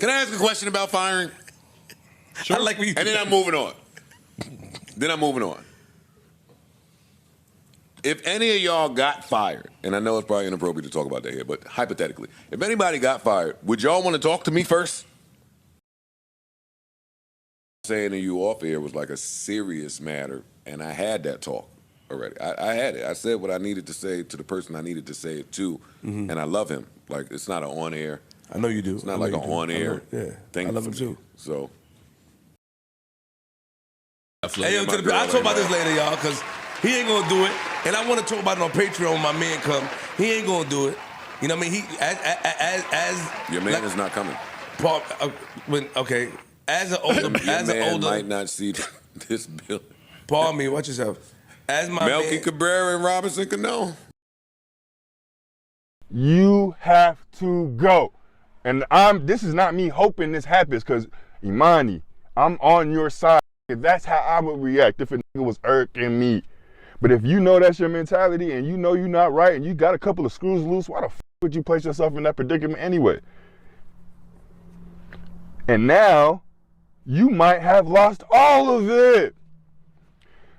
Can I ask a question about firing? Sure. I like when you and then I'm moving on. If any of y'all got fired, and I know it's probably inappropriate to talk about that here, but hypothetically, if anybody got fired, would y'all want to talk to me first? Saying to you off air was like a serious matter, and I had that talk already. I had it. I said what I needed to say to the person I needed to say it to, and I love him. Like, it's not an on-air. I know you do. It's not like an on-air thing. I love him too. So. Hey, yo, I'll talk about this later, y'all, because he ain't gonna do it, and I want to talk about it on Patreon when my man come. He ain't gonna do it. You know what I mean? He as your man is not coming. Paul, okay. As an older, might not see this bill. Paul, watch yourself. As my Melky Cabrera and Robinson Cano. You have to go, and this is not me hoping this happens, because Imani, I'm on your side. That's how I would react if a nigga was irking me. But if you know that's your mentality and you know you're not right and you got a couple of screws loose, why the f would you place yourself in that predicament anyway? And now, you might have lost all of it.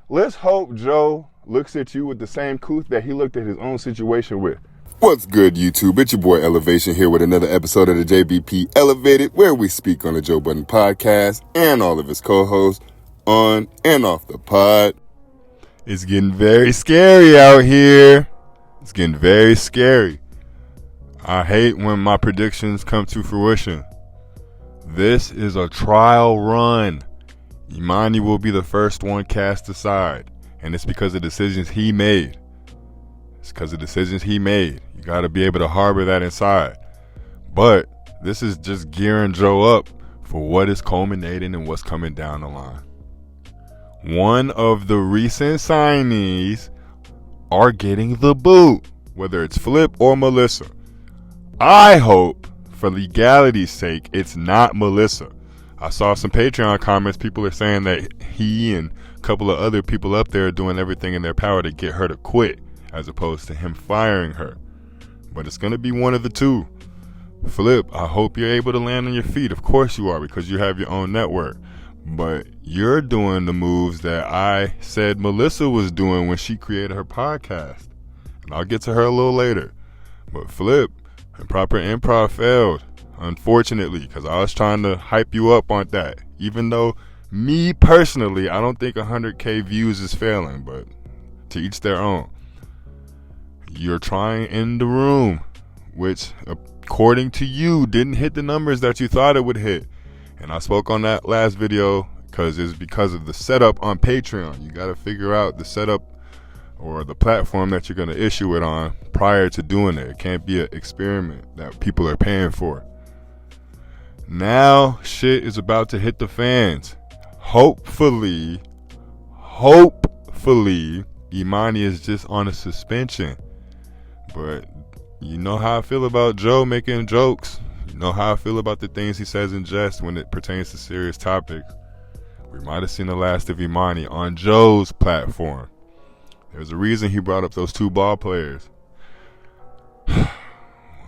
Let's hope Joe looks at you with the same couth that he looked at his own situation with. What's good, YouTube? It's your boy Elevation here with another episode of the JBP Elevated, where we speak on the Joe Budden podcast and all of his co-hosts on and off the pod. It's getting very scary out here. It's getting very scary. I hate when my predictions come to fruition. This is a trial run. Imani will be the first one cast aside, and it's because of decisions he made. You got to be able to harbor that inside. But this is just gearing Joe up for what is culminating and what's coming down the line. One of the recent signees are getting the boot, whether it's Flip or Melissa. I hope, for legality's sake, it's not Melissa. I saw some Patreon comments. People are saying that he and a couple of other people up there are doing everything in their power to get her to quit, as opposed to him firing her. But it's going to be one of the two. Flip, I hope you're able to land on your feet. Of course you are, because you have your own network. But you're doing the moves that I said Melissa was doing when she created her podcast. And I'll get to her a little later. But Flip, Improper Improv failed, unfortunately, because I was trying to hype you up on that. Even though, me personally, I don't think 100K views is failing, but to each their own. You're trying in the room, which, according to you, didn't hit the numbers that you thought it would hit. And I spoke on that last video because it's because of the setup on Patreon. You got to figure out the setup or the platform that you're going to issue it on prior to doing it. It can't be an experiment that people are paying for. Now, shit is about to hit the fans. Hopefully, Imani is just on a suspension. But you know how I feel about Joe making jokes. You know how I feel about the things he says in jest when it pertains to serious topics. We might have seen the last of Imani on Joe's platform. There's a reason he brought up those two ball players.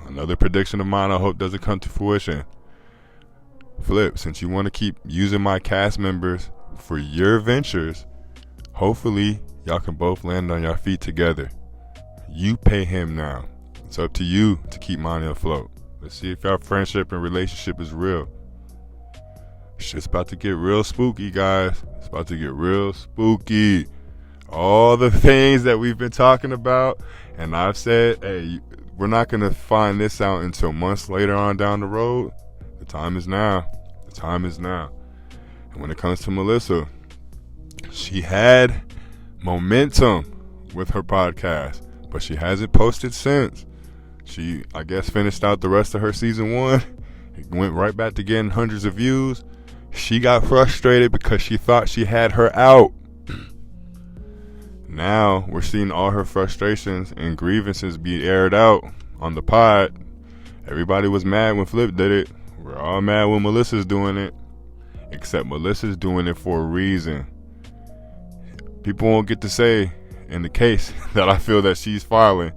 Another prediction of mine I hope doesn't come to fruition. Flip, since you want to keep using my cast members for your ventures, hopefully y'all can both land on your feet together. You pay him now. It's up to you to keep mine afloat. Let's see if our friendship and relationship is real. Shit's about to get real spooky, guys. It's about to get real spooky. All the things that we've been talking about, and I've said, hey, we're not going to find this out until months later on down the road. The time is now. The time is now. And when it comes to Melissa, she had momentum with her podcast, but she hasn't posted since. She, I guess, finished out the rest of her season 1. It went right back to getting hundreds of views. She got frustrated because she thought she had her out. Now we're seeing all her frustrations and grievances be aired out on the pod. Everybody was mad when Flip did it. We're all mad when Melissa's doing it. Except Melissa's doing it for a reason. People won't get to say, in the case that I feel that she's filing,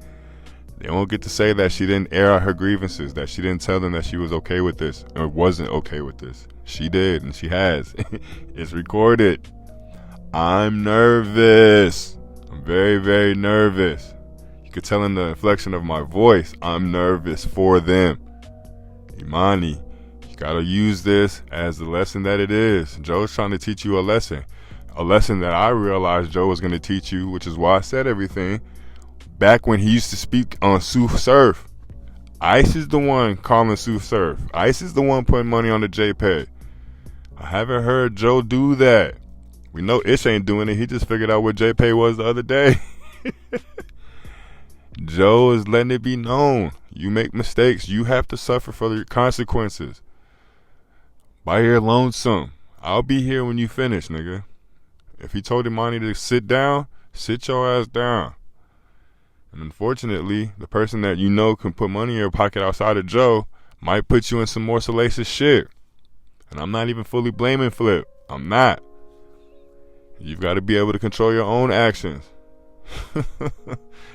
They don't get to say that she didn't air out her grievances, that she didn't tell them that she was okay with this or wasn't okay with this. She did, and she has. It's recorded. I'm nervous. I'm very, very nervous. You could tell in the inflection of my voice, I'm nervous for them. Imani, you gotta use this as the lesson that it is. Joe's trying to teach you a lesson that I realized Joe was going to teach you, which is why I said everything. Back when he used to speak on Sooth Surf, Ice is the one calling Sooth Surf. Ice is the one putting money on the JPEG. I haven't heard Joe do that. We know Ish ain't doing it. He just figured out what JPEG was the other day. Joe is letting it be known. You make mistakes, you have to suffer for the consequences. By your lonesome. I'll be here when you finish, nigga. If he told Imani to sit down, sit your ass down. And unfortunately, the person that you know can put money in your pocket outside of Joe might put you in some more salacious shit. And I'm not even fully blaming Flip. I'm not. You've got to be able to control your own actions.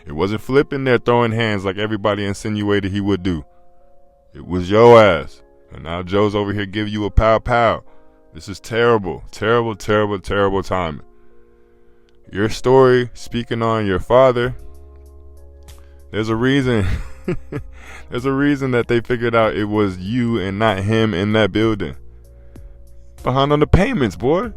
It wasn't Flip in there throwing hands like everybody insinuated he would do. It was your ass. And now Joe's over here giving you a pow pow. This is terrible, terrible, terrible, terrible timing. Your story, speaking on your father, there's a reason. There's a reason that they figured out it was you and not him in that building. Behind on the payments, boy.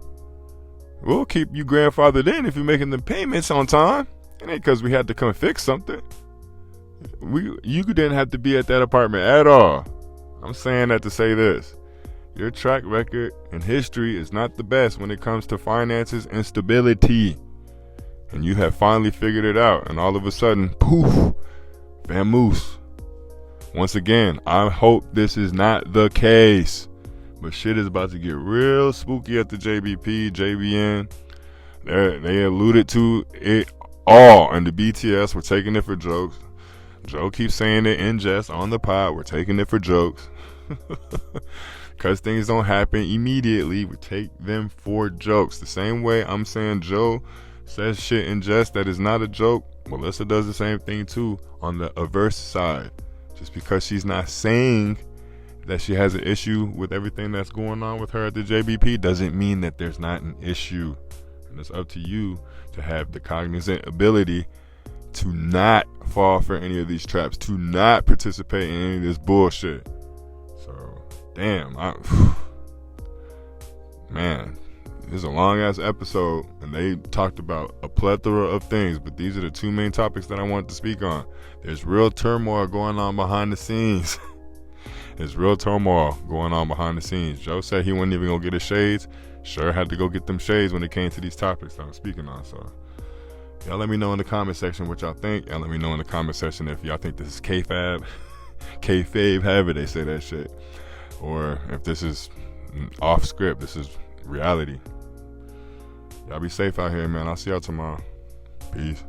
We'll keep you grandfathered in if you're making the payments on time. It ain't because we had to come fix something. You didn't have to be at that apartment at all. I'm saying that to say this. Your track record and history is not the best when it comes to finances and stability. And you have finally figured it out. And all of a sudden, poof, vamoose. Once again, I hope this is not the case. But shit is about to get real spooky at the JBP, JBN. They alluded to it all. And the BTS were taking it for jokes. Joe keeps saying it in jest on the pod. We're taking it for jokes. Because things don't happen immediately, we take them for jokes. The same way I'm saying Joe says shit in jest that is not a joke, Melissa does the same thing too on the averse side. Just because she's not saying that she has an issue with everything that's going on with her at the JBP doesn't mean that there's not an issue. And it's up to you to have the cognizant ability to not fall for any of these traps, to not participate in any of this bullshit. So, damn, man, this is a long ass episode, and they talked about a plethora of things, but these are the two main topics that I wanted to speak on. There's real turmoil going on behind the scenes. There's real turmoil going on behind the scenes. Joe said he wasn't even gonna get his shades. Sure had to go get them shades when it came to these topics that I'm speaking on. So y'all let me know in the comment section what y'all think. Y'all let me know in the comment section if y'all think this is kayfabe, however they say that shit, or if this is off script, this is reality. Y'all be safe out here, man. I'll see y'all tomorrow. Peace.